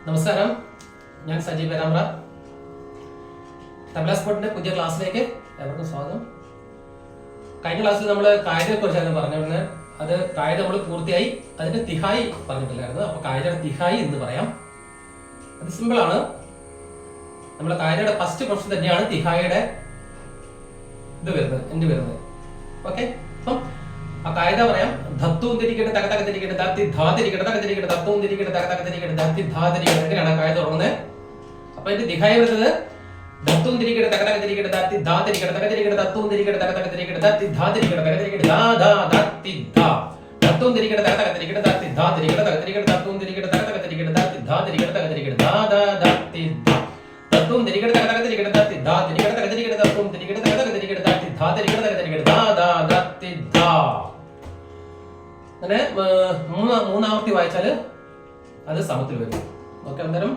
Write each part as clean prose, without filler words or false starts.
നമസ്കാരം, ഞാൻ സജീവ് പേരാമ്പ്ര. തബല സ്പോർട്ടിന്റെ പുതിയ ക്ലാസ്സിലേക്ക് എവർക്കും സ്വാഗതം. കഴിഞ്ഞ ക്ലാസ്സിൽ നമ്മൾ കായികത്തെ കുറിച്ചാണ് പറഞ്ഞിരുന്നത്. അത് കായിക നമ്മൾ പൂർത്തിയായി, അതിന്റെ തിഹായി പറഞ്ഞിട്ടില്ലായിരുന്നു. അപ്പൊ കായികയുടെ തിഹായി എന്ന് പറയാം. അത് സിമ്പിൾ ആണ്. നമ്മുടെ കായികയുടെ ഫസ്റ്റ് പ്രശ്നം തന്നെയാണ് തിഹായിയുടെ എന്ത് വരുന്നത്. ഓക്കെ, അപ്പം ആ കായിക പറയാം. ധത്തും തിരിക്കട്ടെ തക തക തിരിക്കട്ടെ ദാത്തി ധാ തിരിക്കട്ടെ തക തിരിക്കട്ടെ ധത്തും തിരിക്കട്ടെ തക തക തിരിക്കട്ടെ ദാത്തി ധാ തിരിക്കട്ടെ. എങ്ങനെയാണ് കായിക തുടങ്ങുന്നത്? അപ്പൊ അതിന്റെ ദിഹായി വരുന്നത് ധത്തും തിരിക്കട്ടെ തക തക തിരിക്കട്ടെ ദാത്തി ധാ തിരിക്കട്ടെ തക തിരിക്കട്ടെ ധത്തും തിരിക്കട്ടെ തക തക തിരിക്കട്ടെ ദാത്തി ധാ തിരിക്കട്ടെ തക തിരിക്കട്ടെ ദാ ദാ ദാത്തി ധാ ധത്തും തിരിക്കട്ടെ തക തക തിരിക്കട്ടെ ദാത്തി ധാ തിരിക്കട്ടെ തക തിരിക്കട്ടെ ധത്തും തിരിക്കട്ടെ തക തക തിരിക്കട്ടെ ദാത്തി ധാ തിരിക്കട്ടെ തക തിരിക്കട്ടെ ദാ ദാ ദാത്തി ധാ ധത്തും തിരിക്കട്ടെ തക തക തിരിക്കട്ടെ ദാത്തി ധാ തിരിക്കട്ടെ തക തിരിക്കട്ടെ ധത്തും തിരിക്കട്ടെ തക തക തിരിക്കട്ടെ ദാത്തി ധാ തിരിക്കട്ടെ തക തിരിക്കട്ടെ ദാ ദാ ദാത്തി ധാ. അങ്ങനെ മൂന്നാവർത്തി വായിച്ചാൽ അത് സമത്തിൽ വരും. ഓക്കെ, അന്നേരം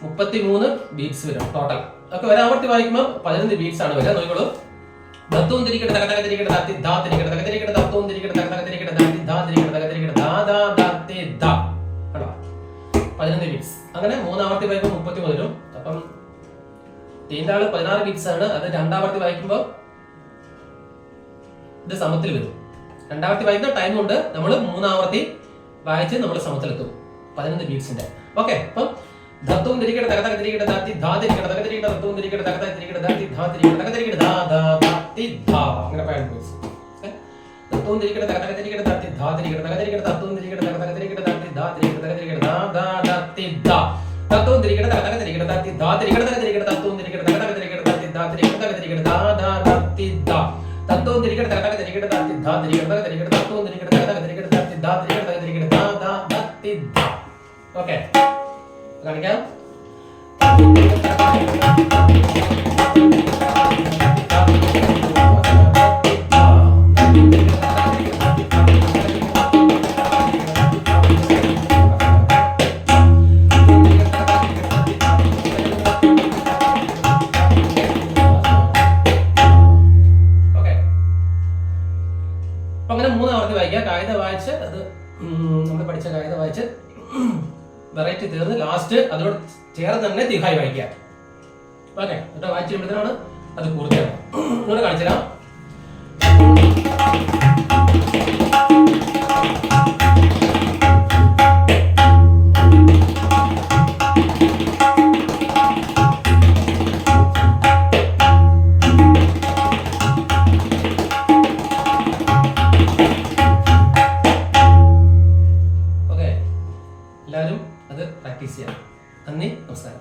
33 ബീറ്റ്സ് വരും ടോട്ടൽ. ഒക്കെ ഒരാവർത്തി വായിക്കുമ്പോൾ 15 ബീറ്റ്സ് ആണ് വരിക. നോക്കിക്കോളൂ. ധത്തും തിരിക്കട്ടെ തക തക തിരിക്കട്ടെ ദാത്തി ധാ തിരിക്കട്ടെ തക തിരിക്കട്ടെ ധത്തും തിരിക്കട്ടെ തക തക തിരിക്കട്ടെ ദാത്തി ധാ തിരിക്കട്ടെ തക തിരിക്കട്ടെ ദാ ദാ ദാത്തി ധാ. കണ്ടോ, 15 ബീറ്റ്സ്. അങ്ങനെ മൂന്നാവർത്തി വായിക്കുമ്പോൾ 30 വരും. അപ്പം തീൻ്റെ ആള് 16 ബീറ്റ്സ് ആണ്. അത് രണ്ടാവർത്തി വായിക്കുമ്പോൾ ഇത് സമത്തിൽ വരും. രണ്ടാവർത്തി വായിക്കുന്ന ടൈം കൊണ്ട് നമ്മൾ മൂന്നാവർത്തി വായിച്ച് നമ്മൾ സമത്തിലെത്തും 15 ബീറ്റ്സിന്റെ. ഓക്കെ, അപ്പം ധത്തും തിരിക്കട്ടെ തക തക തിരിക്കട്ടെ ദാത്തി ധാ തിരിക്കട്ടെ തക തിരിക്കട്ടെ ധത്തും തിരിക്കട്ടെ തക തക തിരിക്കട്ടെ ദാത്തി ധാ തിരിക്കട്ടെ തക തിരിക്കട്ടെ ദാ ദാ ദാത്തി ധാ. അങ്ങനെ 15 ബീറ്റ്സ്. ധത്തും തിരിക്കട്ടെ തക തക തിരിക്കട്ടെ ദാത്തി ധാ തിരിക്കട്ടെ തക തിരിക്കട്ടെ ധത്തും തിരിക്കട്ടെ തക തക തിരിക്കട്ടെ ദാത്തി ധാ തിരിക്കട്ടെ തക തിരിക്കട്ടെ ദാ ദാ ദാത്തി ധാ ധത്തും തിരിക്കട്ടെ തക തക തിരിക്കട്ടെ ദാത്തി ധാ തിരിക്കട്ടെ തക തിരിക്കട്ടെ ധത്തും തിരിക്കട്ടെ തക തക തിരിക്കട്ടെ ദാത്തി ധാ തിരിക്കട്ടെ തക തിരിക്കട്ടെ ദാ ദാ ദാത്തി ധാ ധത്തും തിരിക്കട്ടെ തക തക തിരിക്കട്ടെ ദാത്തി ധാ തിരിക്കട്ടെ തക തിരിക്കട്ടെ ധത്തും തിരിക്കട്ടെ തക തക തിരിക്കട്ടെ ദാത്തി ധാ തിരിക്കട്ടെ തക തിരിക്കട്ടെ ദാ ദാ ദാത്തി ധാ. ഓക്കെ, കാണിക്കാം. അങ്ങനെ മൂന്നാവർത്തി വായിക്കുക. കായിക വായിച്ച് അത് നമ്മൾ പഠിച്ച കായിക വായിച്ച് വെറൈറ്റി തീർന്ന് ലാസ്റ്റ് അതിനോട് ചേർന്ന് തന്നെ തിഹായി വായിക്കുക. ഓക്കെ, എന്നിട്ട് വായിച്ചു കഴിയുമ്പോഴത്തേനാണ് അത് പൂർത്തിയാകും. ഇങ്ങോട്ട് കാണിച്ചു തരാം. എല്ലാവരും അത് പ്രാക്ടീസ് ചെയ്യാം. നന്ദി, നമസ്കാരം.